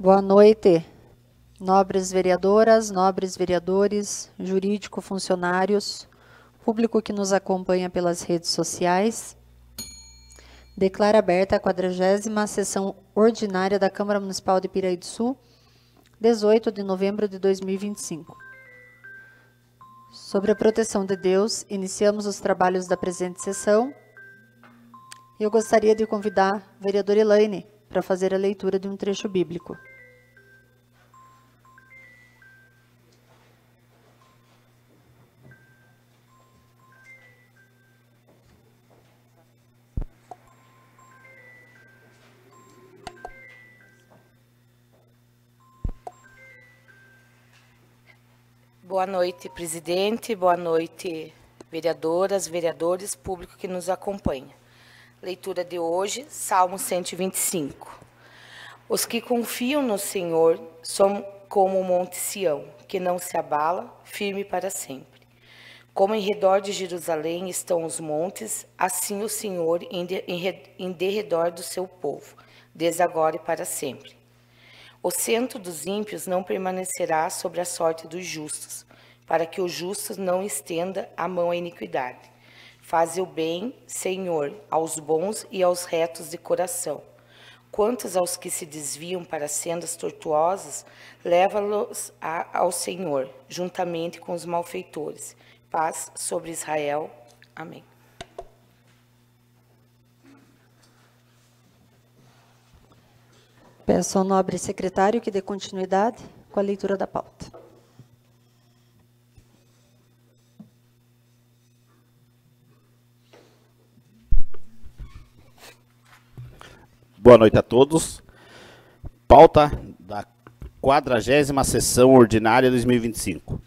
Boa noite, nobres vereadoras, nobres vereadores, jurídico, funcionários, público que nos acompanha pelas redes sociais. Declaro aberta a 40ª sessão ordinária da Câmara Municipal de Piraí do Sul, 18 de novembro de 2025. Sobre a proteção de Deus, iniciamos os trabalhos da presente sessão. Eu gostaria de convidar a vereadora Elaine para fazer a leitura de um trecho bíblico. Boa noite, presidente. Boa noite, vereadoras, vereadores, público que nos acompanha. Leitura de hoje, Salmo 125. Os que confiam no Senhor são como o monte Sião, que não se abala, firme para sempre. Como em redor de Jerusalém estão os montes, assim o Senhor em derredor do seu povo, desde agora e para sempre. O centro dos ímpios não permanecerá sobre a sorte dos justos, para que o justo não estenda a mão à iniquidade. Faze o bem, Senhor, aos bons e aos retos de coração. Quantos aos que se desviam para sendas tortuosas, leva-los ao Senhor, juntamente com os malfeitores. Paz sobre Israel. Amém. Peço ao nobre secretário que dê continuidade com a leitura da pauta. Boa noite a todos. Pauta da 40ª sessão ordinária 2025.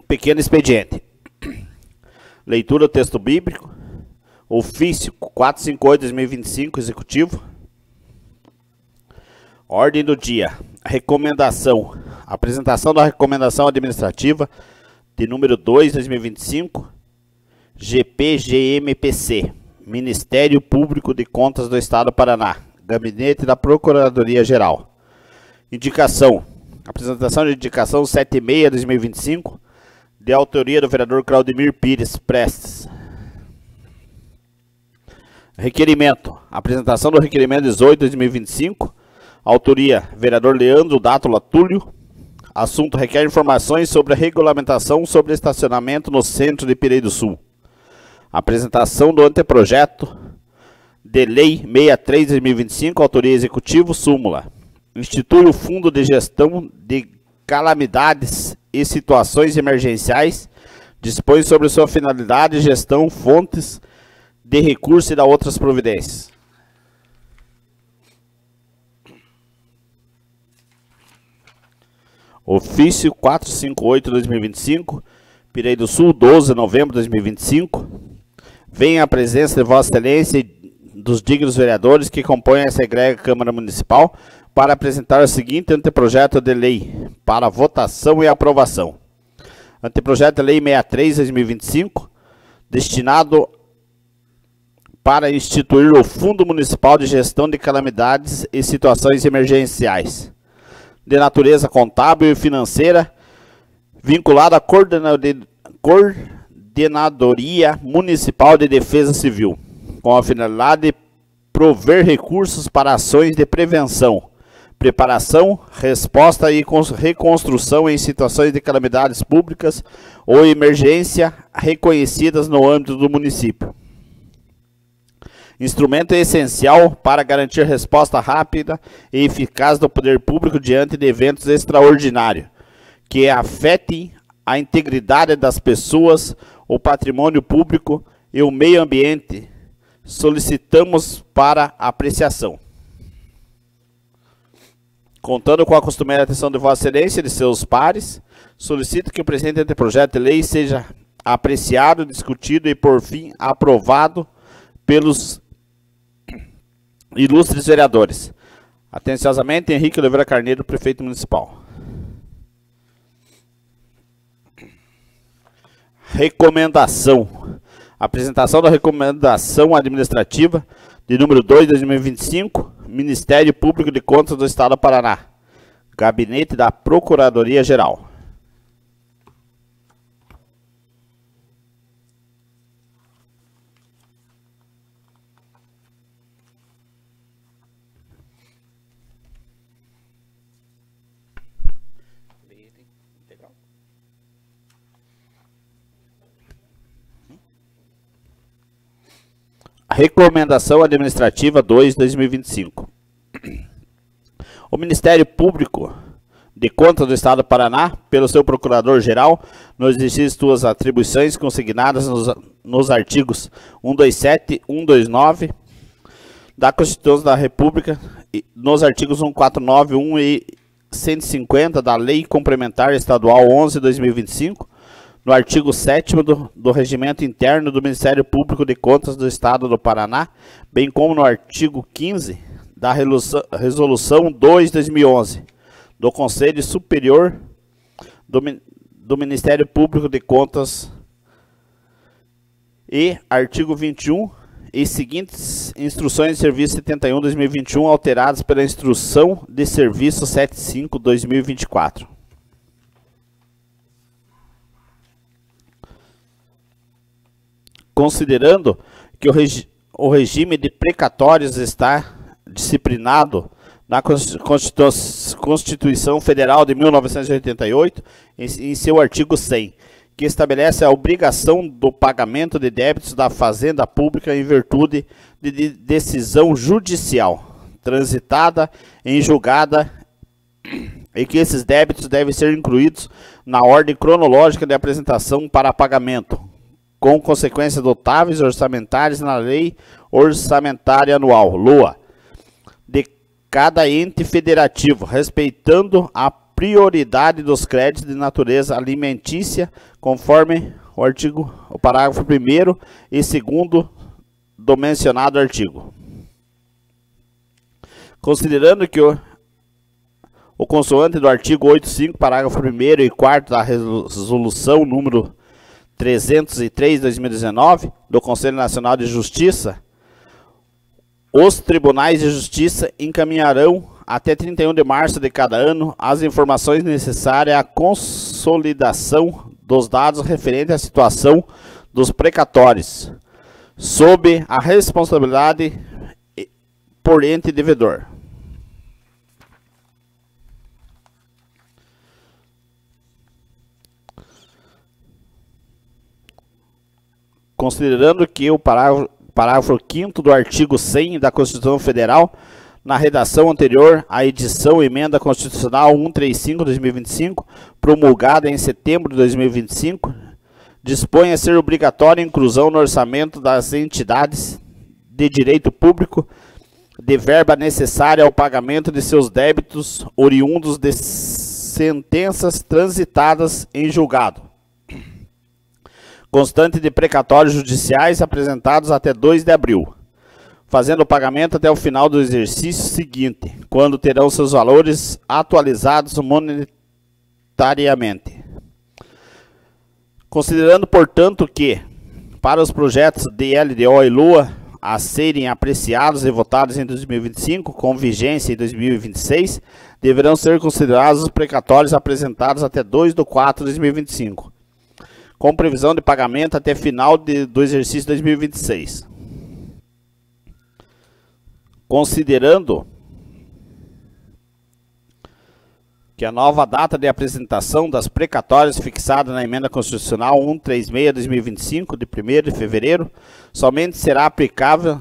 Pequeno expediente. Leitura do texto bíblico. Ofício 458/2025, executivo. Ordem do dia. Recomendação. Apresentação da recomendação administrativa de número 2/2025, GPGMPC, Ministério Público de Contas do Estado do Paraná, Gabinete da Procuradoria Geral. Indicação. Apresentação de indicação 76/2025, de autoria do vereador Claudemir Pires Prestes. Requerimento. Apresentação do requerimento 18/2025. Autoria, vereador Leandro Dátulo Túlio. Assunto, requer informações sobre a regulamentação sobre estacionamento no centro de Piraí do Sul. Apresentação do anteprojeto de lei 63/2025. Autoria executivo, súmula. Institui o Fundo de Gestão de Calamidades e Situações Emergenciais. Dispõe sobre sua finalidade, gestão, fontes de recurso e da outras providências. Ofício 458/2025, Piraí do Sul, 12 de novembro de 2025. Venha a presença de Vossa Excelência e dos dignos vereadores que compõem essa egrégora Câmara Municipal para apresentar o seguinte anteprojeto de lei para votação e aprovação. Anteprojeto de lei 63/2025, destinado para instituir o Fundo Municipal de Gestão de Calamidades e Situações Emergenciais, de natureza contábil e financeira, vinculado à Coordenadoria Municipal de Defesa Civil, com a finalidade de prover recursos para ações de prevenção, preparação, resposta e reconstrução em situações de calamidades públicas ou emergência reconhecidas no âmbito do município. Instrumento essencial para garantir resposta rápida e eficaz do poder público diante de eventos extraordinários, que afetem a integridade das pessoas, o patrimônio público e o meio ambiente. Solicitamos para apreciação. Contando com a costumeira atenção de Vossa Excelência e de seus pares, solicito que o presente anteprojeto de lei seja apreciado, discutido e, por fim, aprovado pelos ilustres vereadores. Atenciosamente, Henrique Oliveira Carneiro, prefeito municipal. Recomendação. Apresentação da recomendação administrativa de número 2/2025, Ministério Público de Contas do Estado do Paraná. Gabinete da Procuradoria-Geral. Recomendação Administrativa 2/2025. O Ministério Público de Contas do Estado do Paraná, pelo seu Procurador-Geral, no exercício de suas atribuições consignadas nos artigos 127 e 129 da Constituição da República, e nos artigos 149, 1 e 150 da Lei Complementar Estadual 11/2025, no artigo 7º do Regimento Interno do Ministério Público de Contas do Estado do Paraná, bem como no artigo 15 da Resolução 2/2011 do Conselho Superior do Ministério Público de Contas e artigo 21 e seguintes Instruções de Serviço 71/2021 alteradas pela Instrução de Serviço 75/2024. Considerando que o regime de precatórios está disciplinado na Constituição Federal de 1988, em seu artigo 100, que estabelece a obrigação do pagamento de débitos da Fazenda Pública em virtude de decisão judicial, transitada em julgada, e que esses débitos devem ser incluídos na ordem cronológica de apresentação para pagamento, com consequências notáveis orçamentárias na Lei Orçamentária Anual, LOA, de cada ente federativo, respeitando a prioridade dos créditos de natureza alimentícia, conforme o parágrafo 1º e 2º do mencionado artigo. Considerando que o consoante do artigo 85, parágrafo 1º e 4º da resolução número 303/2019 do Conselho Nacional de Justiça, os tribunais de justiça encaminharão até 31 de março de cada ano as informações necessárias à consolidação dos dados referentes à situação dos precatórios, sob a responsabilidade por ente devedor. Considerando que o parágrafo 5º do artigo 100 da Constituição Federal, na redação anterior à edição Emenda Constitucional 135/2025, promulgada em setembro de 2025, dispõe a ser obrigatória a inclusão no orçamento das entidades de direito público de verba necessária ao pagamento de seus débitos oriundos de sentenças transitadas em julgado, constante de precatórios judiciais apresentados até 2 de abril, fazendo o pagamento até o final do exercício seguinte, quando terão seus valores atualizados monetariamente. Considerando, portanto, que, para os projetos de LDO e LOA a serem apreciados e votados em 2025, com vigência em 2026, deverão ser considerados os precatórios apresentados até 2/4/2025, com previsão de pagamento até final do exercício 2026. Considerando que a nova data de apresentação das precatórias fixada na Emenda Constitucional 136/2025, de 1º de fevereiro, somente será aplicável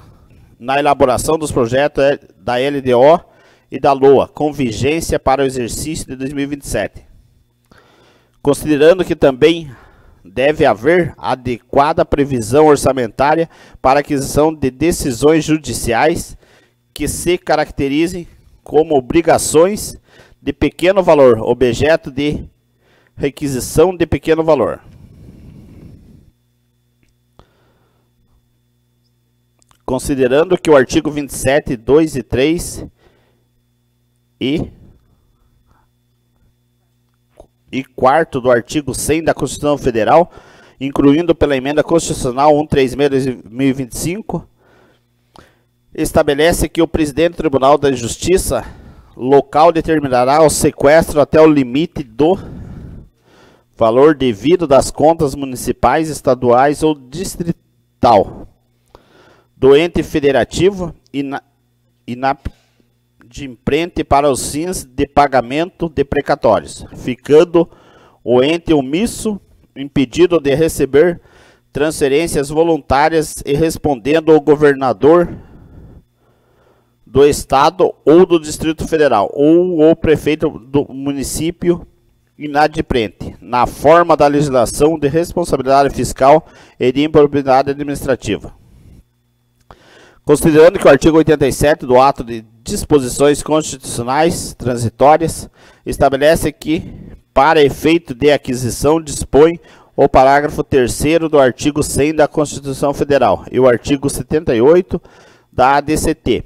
na elaboração dos projetos da LDO e da LOA, com vigência para o exercício de 2027. Considerando que também deve haver adequada previsão orçamentária para a aquisição de decisões judiciais que se caracterizem como obrigações de pequeno valor, objeto de requisição de pequeno valor. Considerando que o artigo 27, 2 e 3 e 4º do artigo 100 da Constituição Federal, incluindo pela Emenda Constitucional 136/2025, estabelece que o presidente do Tribunal da Justiça local determinará o sequestro até o limite do valor devido das contas municipais, estaduais ou distrital do ente federativo inadimplente para os fins de pagamento de precatórios, ficando o ente omisso impedido de receber transferências voluntárias e respondendo o governador do Estado ou do Distrito Federal, ou o prefeito do município inadimplente, na forma da legislação de responsabilidade fiscal e de improbidade administrativa. Considerando que o artigo 87 do Ato de Disposições Constitucionais Transitórias estabelece que, para efeito de aquisição, dispõe o parágrafo 3º do artigo 100 da Constituição Federal e o artigo 78 da ADCT,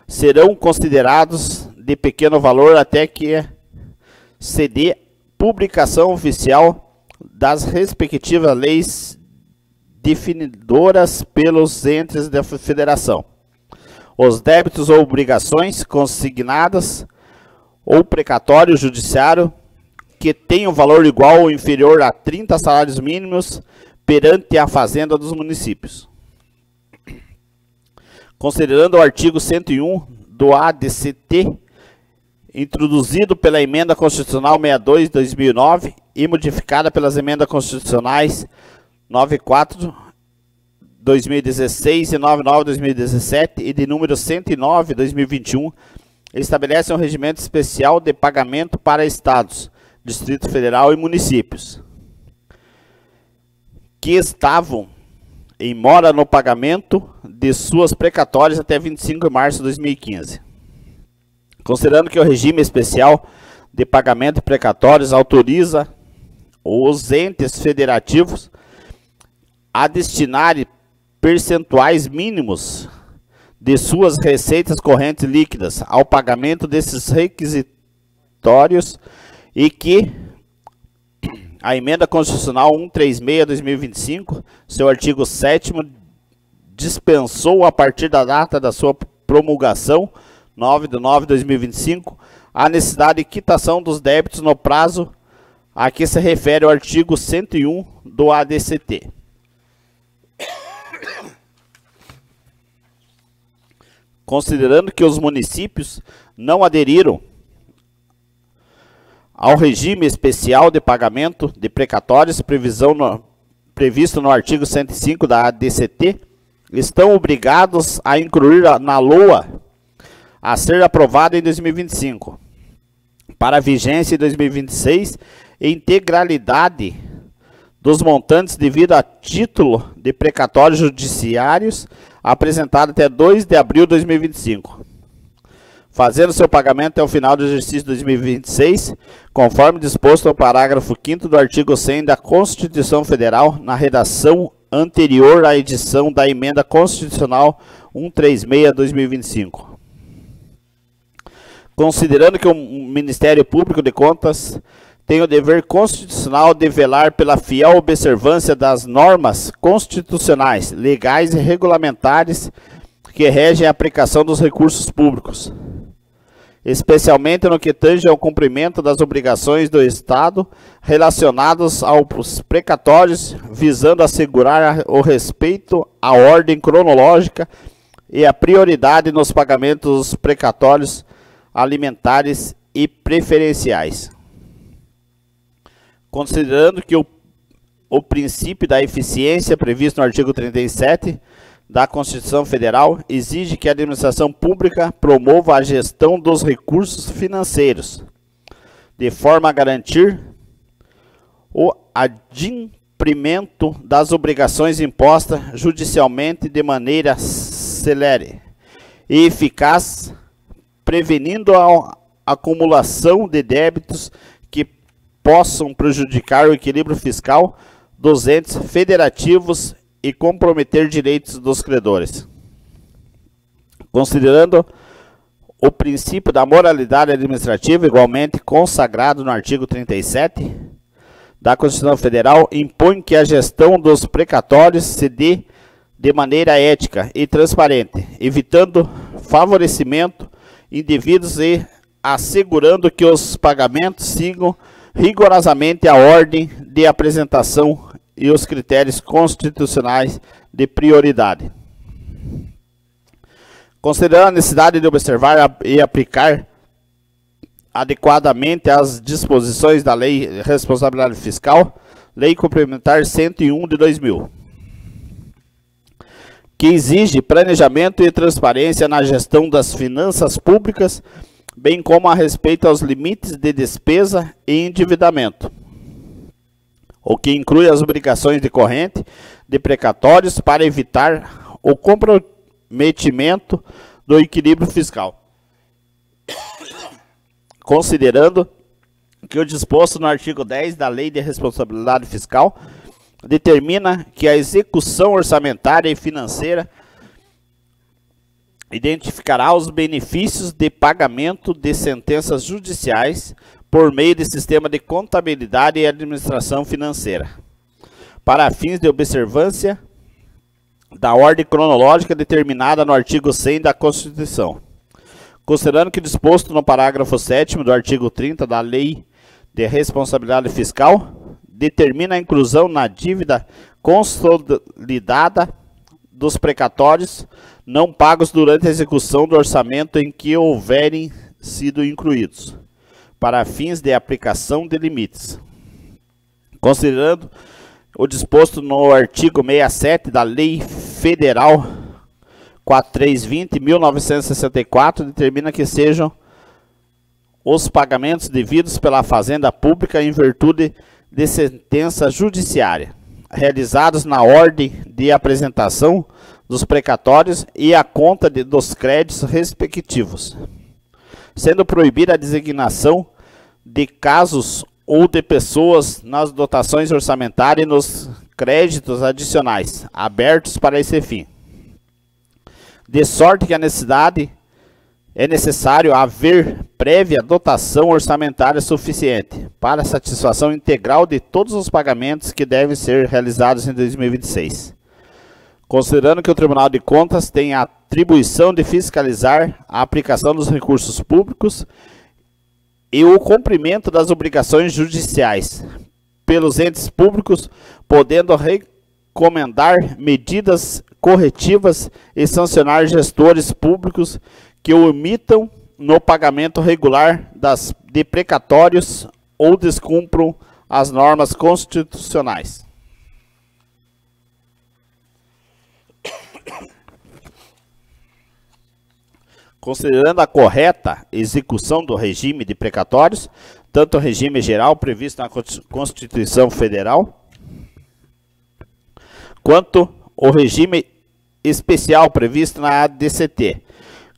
serão considerados de pequeno valor até que se dê publicação oficial das respectivas leis definidoras pelos entes da Federação. Os débitos ou obrigações consignadas ou precatório judiciário que tenham valor igual ou inferior a 30 salários mínimos perante a Fazenda dos municípios. Considerando o artigo 101 do ADCT, introduzido pela Emenda Constitucional 62 de 2009 e modificada pelas Emendas Constitucionais 94 2016 e 99 2017 e de número 109 2021, estabelece um regimento especial de pagamento para estados, Distrito Federal e municípios que estavam em mora no pagamento de suas precatórias até 25 de março de 2015. Considerando que o regime especial de pagamento de precatórios autoriza os entes federativos a destinarem percentuais mínimos de suas receitas correntes líquidas ao pagamento desses requisitórios e que a Emenda Constitucional 136/2025, seu artigo 7º, dispensou a partir da data da sua promulgação, 9/9/2025, a necessidade de quitação dos débitos no prazo a que se refere o artigo 101 do ADCT. Considerando que os municípios não aderiram ao regime especial de pagamento de precatórios previsto no artigo 105 da ADCT, estão obrigados a incluir na LOA a ser aprovada em 2025, para vigência em 2026, integralidade dos montantes devido a título de precatórios judiciários apresentado até 2 de abril de 2025, fazendo seu pagamento até o final do exercício 2026, conforme disposto no parágrafo 5º do artigo 100 da Constituição Federal, na redação anterior à edição da Emenda Constitucional 136/2025. Considerando que o Ministério Público de Contas tem o dever constitucional de velar pela fiel observância das normas constitucionais, legais e regulamentares que regem a aplicação dos recursos públicos, especialmente no que tange ao cumprimento das obrigações do Estado relacionadas aos precatórios, visando assegurar o respeito à ordem cronológica e a prioridade nos pagamentos dos precatórios alimentares e preferenciais. Considerando que o princípio da eficiência previsto no artigo 37 da Constituição Federal exige que a administração pública promova a gestão dos recursos financeiros, de forma a garantir o adimprimento das obrigações impostas judicialmente de maneira celere e eficaz, prevenindo a acumulação de débitos que possam prejudicar o equilíbrio fiscal dos entes federativos e comprometer direitos dos credores. Considerando o princípio da moralidade administrativa, igualmente consagrado no artigo 37 da Constituição Federal, impõe que a gestão dos precatórios se dê de maneira ética e transparente, evitando favorecimento indevidos e assegurando que os pagamentos sigam rigorosamente a ordem de apresentação e os critérios constitucionais de prioridade. Considerando a necessidade de observar e aplicar adequadamente as disposições da Lei de Responsabilidade Fiscal, Lei Complementar 101 de 2000, que exige planejamento e transparência na gestão das finanças públicas, bem como a respeito aos limites de despesa e endividamento, o que inclui as obrigações decorrentes de precatórios para evitar o comprometimento do equilíbrio fiscal. Considerando que o disposto no artigo 10 da Lei de Responsabilidade Fiscal determina que a execução orçamentária e financeira identificará os benefícios de pagamento de sentenças judiciais por meio de sistema de contabilidade e administração financeira, para fins de observância da ordem cronológica determinada no artigo 100 da Constituição. Considerando que o disposto no parágrafo 7º do artigo 30 da Lei de Responsabilidade Fiscal determina a inclusão na dívida consolidada dos precatórios não pagos durante a execução do orçamento em que houverem sido incluídos, para fins de aplicação de limites. Considerando o disposto no artigo 67 da Lei Federal 4320/1964, determina que sejam os pagamentos devidos pela Fazenda Pública em virtude de sentença judiciária, realizados na ordem de apresentação dos precatórios e a conta dos créditos respectivos, sendo proibida a designação de casos ou de pessoas nas dotações orçamentárias e nos créditos adicionais abertos para esse fim, de sorte que é necessário haver prévia dotação orçamentária suficiente para a satisfação integral de todos os pagamentos que devem ser realizados em 2026. Considerando que o Tribunal de Contas tem a atribuição de fiscalizar a aplicação dos recursos públicos e o cumprimento das obrigações judiciais pelos entes públicos, podendo recomendar medidas corretivas e sancionar gestores públicos que omitam no pagamento regular de precatórios ou descumpram as normas constitucionais. Considerando a correta execução do regime de precatórios, tanto o regime geral previsto na Constituição Federal, quanto o regime especial previsto na ADCT,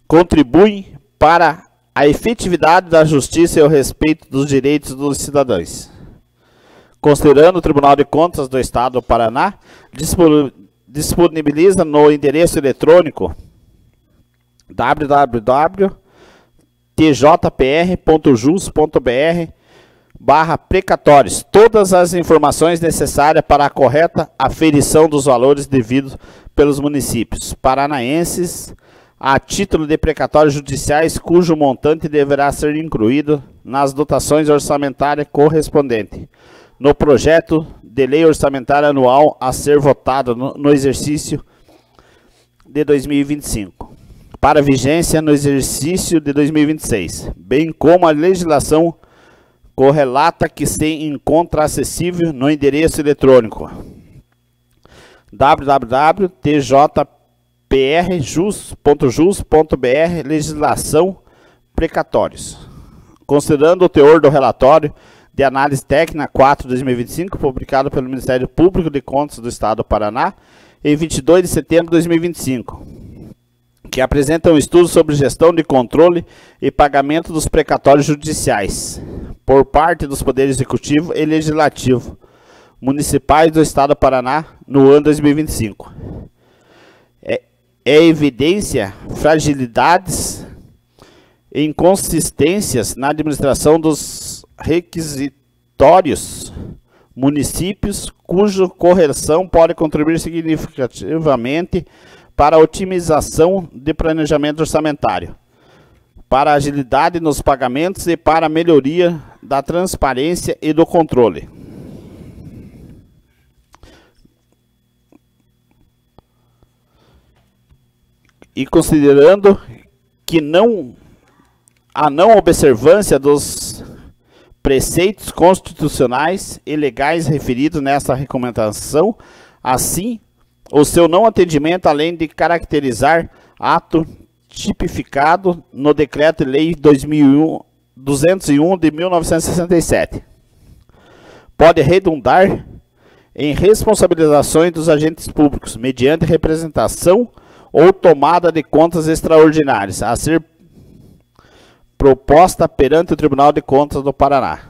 contribuem para a efetividade da justiça e o respeito dos direitos dos cidadãos. Considerando o Tribunal de Contas do Estado do Paraná, disponibiliza no endereço eletrônico www.tjpr.jus.br/precatórios todas as informações necessárias para a correta aferição dos valores devidos pelos municípios paranaenses a título de precatórios judiciais cujo montante deverá ser incluído nas dotações orçamentárias correspondentes no projeto de lei orçamentária anual a ser votado no exercício de 2025. Para vigência no exercício de 2026, bem como a legislação correlata que se encontra acessível no endereço eletrônico www.tjpr.jus.br legislação precatórios. Considerando o teor do relatório de análise técnica 4/2025, publicado pelo Ministério Público de Contas do Estado do Paraná em 22 de setembro de 2025, que apresenta um estudo sobre gestão de controle e pagamento dos precatórios judiciais por parte dos poderes executivo e legislativo municipais do Estado do Paraná no ano 2025. É evidência fragilidades e inconsistências na administração dos requisitórios municípios, cuja correção pode contribuir significativamente para a otimização de planejamento orçamentário, para a agilidade nos pagamentos e para a melhoria da transparência e do controle. E considerando que a não observância dos preceitos constitucionais e legais referidos nesta recomendação, assim, o seu não atendimento, além de caracterizar ato tipificado no Decreto-Lei 201 de 1967, pode redundar em responsabilizações dos agentes públicos, mediante representação ou tomada de contas extraordinárias, a ser proposta perante o Tribunal de Contas do Paraná.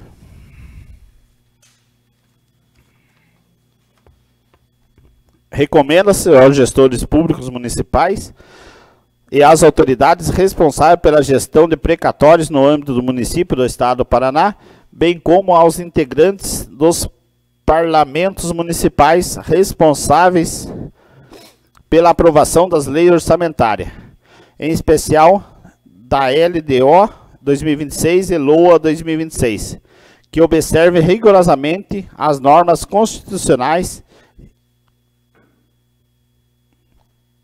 Recomenda-se aos gestores públicos municipais e às autoridades responsáveis pela gestão de precatórios no âmbito do município do Estado do Paraná, bem como aos integrantes dos parlamentos municipais responsáveis pela aprovação das leis orçamentárias, em especial da LDO 2026 e LOA 2026, que observe rigorosamente as normas constitucionais,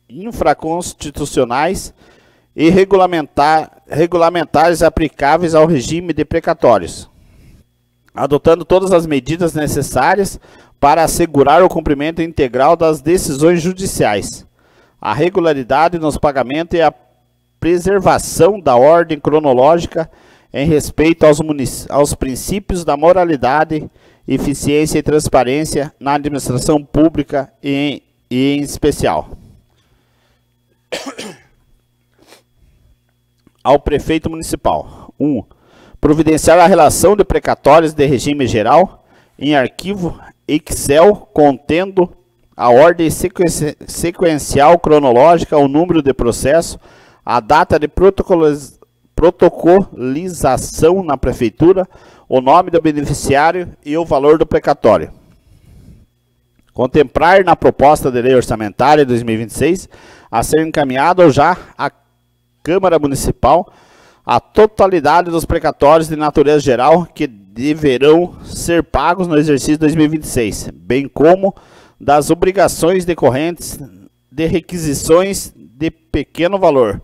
infraconstitucionais e regulamentares aplicáveis ao regime de precatórios, adotando todas as medidas necessárias para assegurar o cumprimento integral das decisões judiciais, a regularidade nos pagamentos e a preservação da ordem cronológica em respeito aos princípios da moralidade, eficiência e transparência na administração pública e em especial ao prefeito municipal. 1. Providenciar a relação de precatórios de regime geral em arquivo Excel contendo a ordem sequencial cronológica, o número de processo, a data de protocolização na prefeitura, o nome do beneficiário e o valor do precatório. Contemplar na proposta de lei orçamentária 2026 a ser encaminhado já à Câmara Municipal a totalidade dos precatórios de natureza geral que deverão ser pagos no exercício 2026, bem como das obrigações decorrentes de requisições de pequeno valor.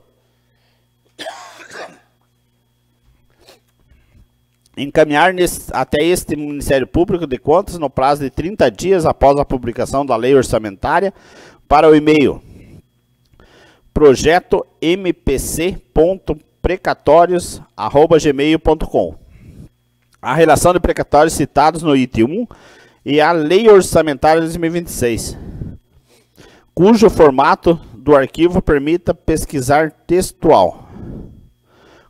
Encaminhar até este Ministério Público de Contas no prazo de 30 dias após a publicação da lei orçamentária para o e-mail projetompc.precatórios@gmail.com a relação de precatórios citados no item 1 e a lei orçamentária de 2026, cujo formato do arquivo permita pesquisar textual,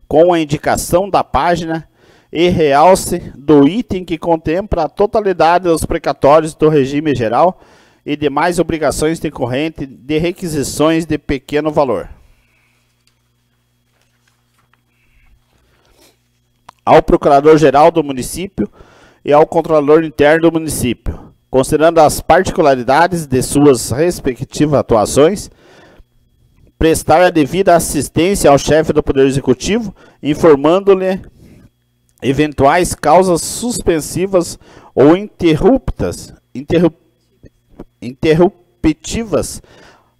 com a indicação da página e realce do item que contempla a totalidade dos precatórios do regime geral e demais obrigações decorrentes de requisições de pequeno valor. Ao Procurador-Geral do município e ao Controlador Interno do município, considerando as particularidades de suas respectivas atuações, prestar a devida assistência ao chefe do Poder Executivo, informando-lhe eventuais causas suspensivas ou interruptivas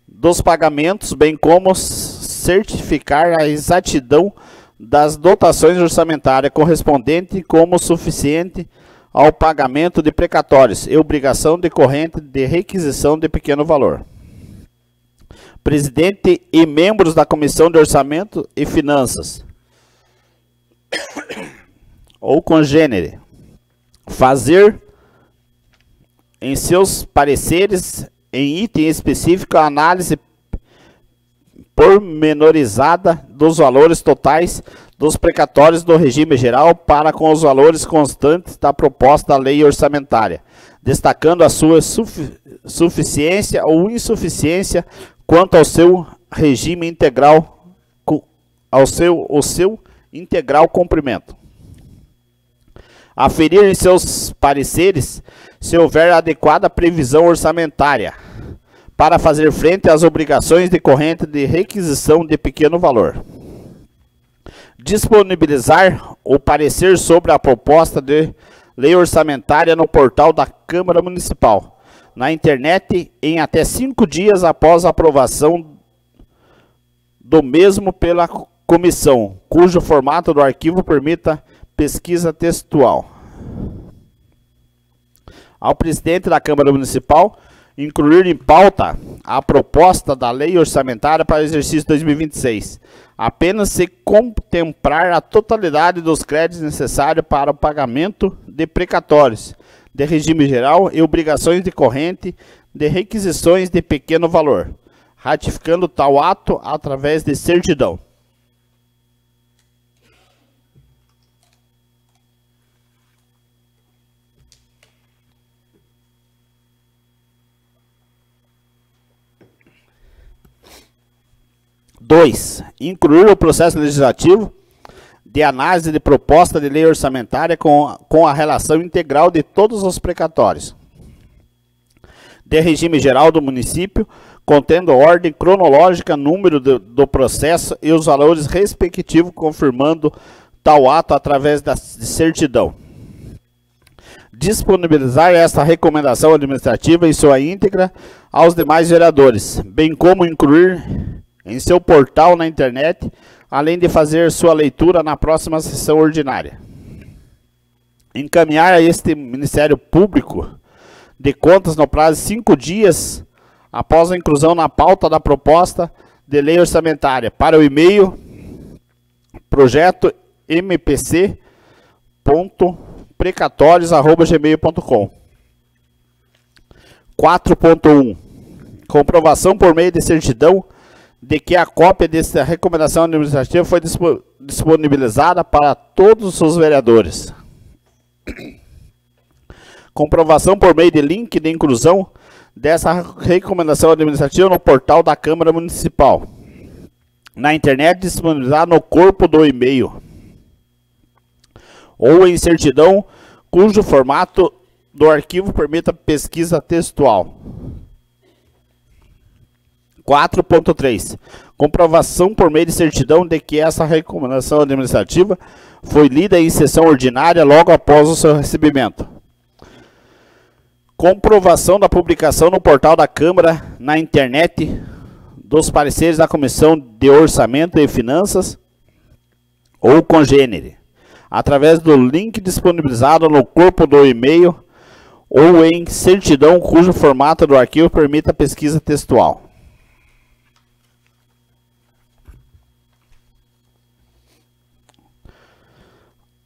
dos pagamentos, bem como certificar a exatidão das dotações orçamentárias correspondentes como suficiente ao pagamento de precatórios e obrigação decorrente de requisição de pequeno valor. Presidente e membros da Comissão de Orçamento e Finanças ou congênere, fazer em seus pareceres em item específico a análise pormenorizada dos valores totais dos precatórios do regime geral para com os valores constantes da proposta da lei orçamentária, destacando a sua suficiência ou insuficiência quanto ao seu regime integral, o seu integral cumprimento. Aferir em seus pareceres se houver adequada previsão orçamentária para fazer frente às obrigações decorrentes de requisição de pequeno valor. Disponibilizar o parecer sobre a proposta de lei orçamentária no portal da Câmara Municipal, na internet, em até 5 dias após a aprovação do mesmo pela comissão, cujo formato do arquivo permita pesquisa textual. Ao presidente da Câmara Municipal incluir em pauta a proposta da lei orçamentária para o exercício 2026, apenas se contemplar a totalidade dos créditos necessários para o pagamento de precatórios, de regime geral e obrigações decorrentes de requisições de pequeno valor, ratificando tal ato através de certidão. Dois, incluir o processo legislativo de análise de proposta de lei orçamentária com a relação integral de todos os precatórios de regime geral do município, contendo ordem cronológica, número do processo e os valores respectivos, confirmando tal ato através de certidão. Disponibilizar esta recomendação administrativa em sua íntegra aos demais vereadores, bem como incluir em seu portal na internet, além de fazer sua leitura na próxima sessão ordinária. Encaminhar a este Ministério Público de Contas no prazo de 5 dias após a inclusão na pauta da proposta de lei orçamentária para o e-mail projetompc.precatórios@gmail.com. 4.1 Comprovação por meio de certidão de que a cópia desta recomendação administrativa foi disponibilizada para todos os vereadores. Comprovação por meio de link de inclusão dessa recomendação administrativa no portal da Câmara Municipal, na internet, disponibilizada no corpo do e-mail, ou em certidão cujo formato do arquivo permita pesquisa textual. 4.3 Comprovação por meio de certidão de que essa recomendação administrativa foi lida em sessão ordinária logo após o seu recebimento. Comprovação da publicação no portal da Câmara na internet dos pareceres da Comissão de Orçamento e Finanças ou congênere, através do link disponibilizado no corpo do e-mail ou em certidão cujo formato do arquivo permita pesquisa textual.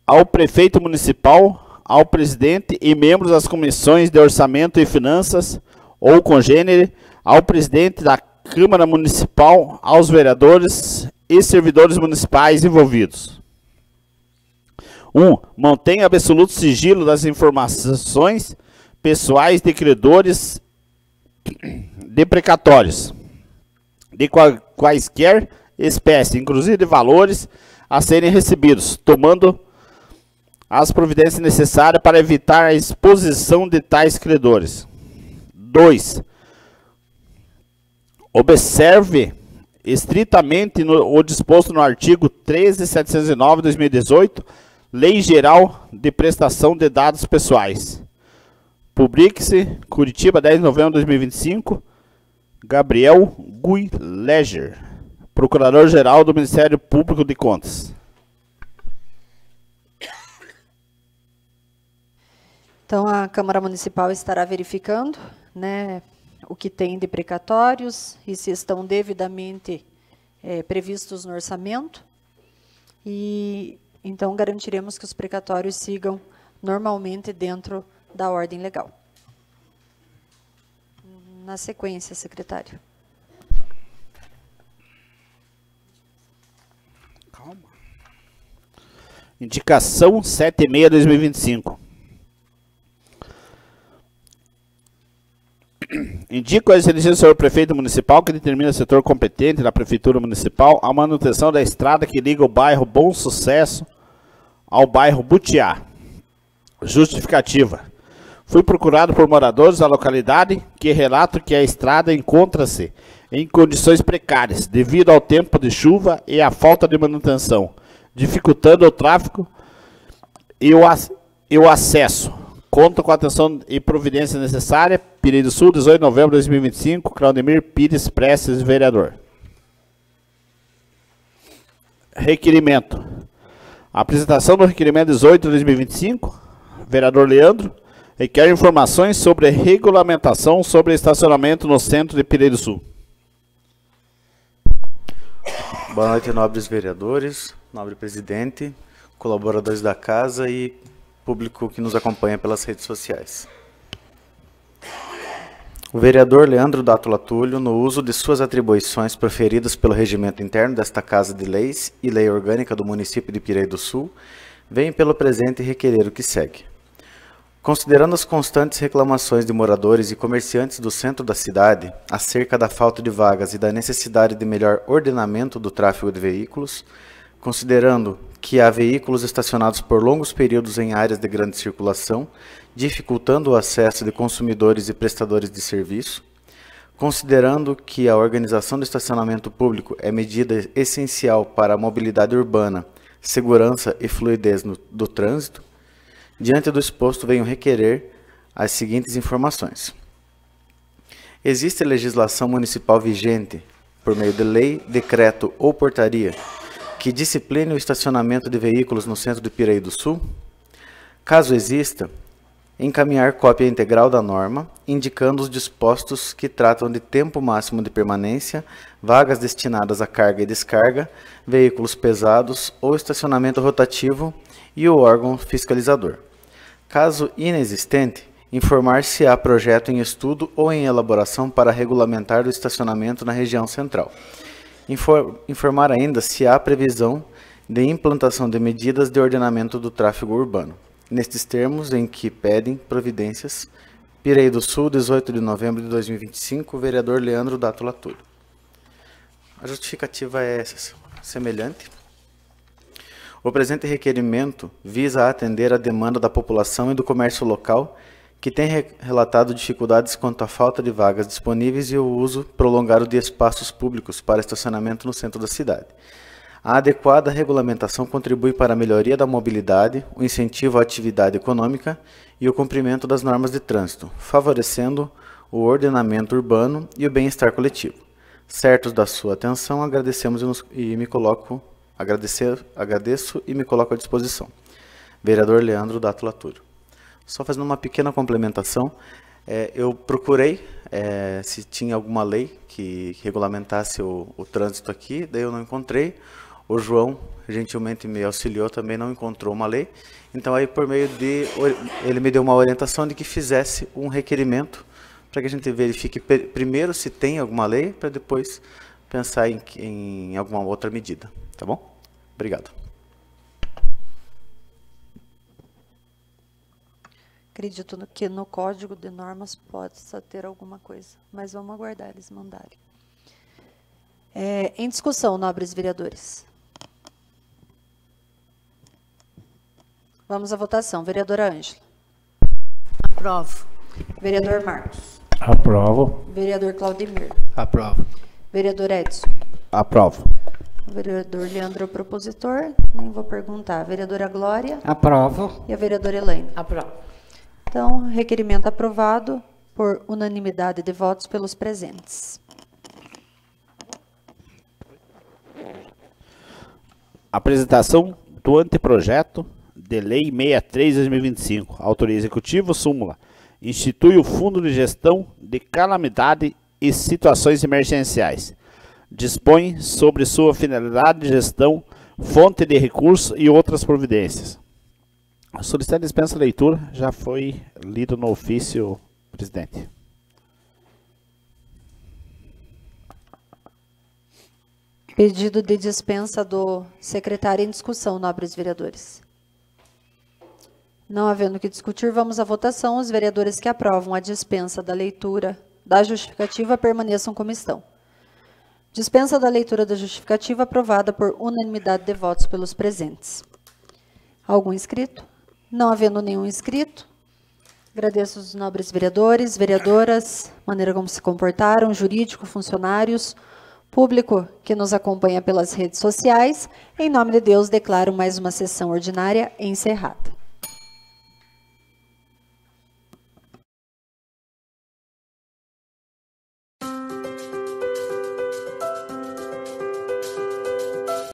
Ao prefeito municipal, ao presidente e membros das comissões de orçamento e finanças ou congênere, ao presidente da Câmara Municipal, aos vereadores e servidores municipais envolvidos. 1. Mantenha absoluto sigilo das informações pessoais de credores de precatórios, de quaisquer espécie, inclusive de valores a serem recebidos, tomando as providências necessárias para evitar a exposição de tais credores. 2. Observe estritamente o disposto no artigo 13.709/2018, Lei Geral de Prestação de Dados Pessoais. Publique-se, Curitiba, 10 de novembro de 2025, Gabriel Gui Leger, Procurador-Geral do Ministério Público de Contas. Então, a Câmara Municipal estará verificando, né, o que tem de precatórios e se estão devidamente previstos no orçamento. E, então, garantiremos que os precatórios sigam normalmente dentro da ordem legal. Na sequência, secretário. Calma. Indicação 76/2025. Indico a excelência do senhor prefeito municipal que determina o setor competente da prefeitura municipal a manutenção da estrada que liga o bairro Bom Sucesso ao bairro Butiá. Justificativa. Fui procurado por moradores da localidade que relatam que a estrada encontra-se em condições precárias devido ao tempo de chuva e à falta de manutenção, dificultando o tráfego e o acesso. Conto com a atenção e providência necessária. Pirei do Sul, 18 de novembro de 2025, Claudemir Pires Prestes, vereador. Requerimento. A apresentação do requerimento 18 de 2025, vereador Leandro, requer informações sobre a regulamentação sobre estacionamento no centro de Pirei do Sul. Boa noite, nobres vereadores, nobre presidente, colaboradores da casa e público que nos acompanha pelas redes sociais. O vereador Leandro Dátulo Túlio, no uso de suas atribuições proferidas pelo regimento interno desta Casa de Leis e Lei Orgânica do município de Pirei do Sul, vem pelo presente requerer o que segue. Considerando as constantes reclamações de moradores e comerciantes do centro da cidade acerca da falta de vagas e da necessidade de melhor ordenamento do tráfego de veículos, considerando que há veículos estacionados por longos períodos em áreas de grande circulação, dificultando o acesso de consumidores e prestadores de serviço, considerando que a organização do estacionamento público é medida essencial para a mobilidade urbana, segurança e fluidez do trânsito, diante do exposto venho requerer as seguintes informações. Existe legislação municipal vigente, por meio de lei, decreto ou portaria, que discipline o estacionamento de veículos no centro de Pirei do Sul? Caso exista, encaminhar cópia integral da norma, indicando os dispostos que tratam de tempo máximo de permanência, vagas destinadas a carga e descarga, veículos pesados ou estacionamento rotativo e o órgão fiscalizador. Caso inexistente, informar se há projeto em estudo ou em elaboração para regulamentar o estacionamento na região central. Informar ainda se há previsão de implantação de medidas de ordenamento do tráfego urbano. Nestes termos em que pedem providências, Pirei do Sul, 18 de novembro de 2025, vereador Leandro Dátulo Túlio. A justificativa é semelhante. O presente requerimento visa atender a demanda da população e do comércio local, que tem relatado dificuldades quanto à falta de vagas disponíveis e o uso prolongado de espaços públicos para estacionamento no centro da cidade. A adequada regulamentação contribui para a melhoria da mobilidade, o incentivo à atividade econômica e o cumprimento das normas de trânsito, favorecendo o ordenamento urbano e o bem-estar coletivo. Certos da sua atenção, agradeço e me coloco à disposição. Vereador Leandro Dátulo Túlio. Só fazendo uma pequena complementação, eu procurei se tinha alguma lei que regulamentasse o trânsito aqui, daí eu não encontrei. O João gentilmente me auxiliou, também não encontrou uma lei. Então aí por meio ele me deu uma orientação de que fizesse um requerimento para que a gente verifique primeiro se tem alguma lei, para depois pensar em alguma outra medida, tá bom? Obrigado. Acredito que no código de normas possa ter alguma coisa, mas vamos aguardar eles mandarem. Em discussão, nobres vereadores. Vamos à votação. Vereadora Ângela. Aprovo. Vereador Marcos. Aprovo. Vereador Claudemir. Aprovo. Vereador Edson. Aprovo. Vereador Leandro, propositor. Nem vou perguntar. Vereadora Glória. Aprovo. E a vereadora Elaine. Aprovo. Então, requerimento aprovado por unanimidade de votos pelos presentes. Apresentação do anteprojeto de Lei 63 de 2025. Autoria executiva, súmula. Institui o Fundo de Gestão de Calamidade e Situações Emergenciais. Dispõe sobre sua finalidade de gestão, fonte de recursos e outras providências. A solicitante dispensa a leitura, já foi lido no ofício, presidente. Pedido de dispensa do secretário em discussão, nobres vereadores. Não havendo o que discutir, vamos à votação. Os vereadores que aprovam a dispensa da leitura da justificativa permaneçam como estão. Dispensa da leitura da justificativa aprovada por unanimidade de votos pelos presentes. Algum inscrito? Não havendo nenhum inscrito, Agradeço os nobres vereadores, vereadoras, maneira como se comportaram, jurídico, funcionários, público que nos acompanha pelas redes sociais. Em nome de Deus, declaro mais uma sessão ordinária encerrada.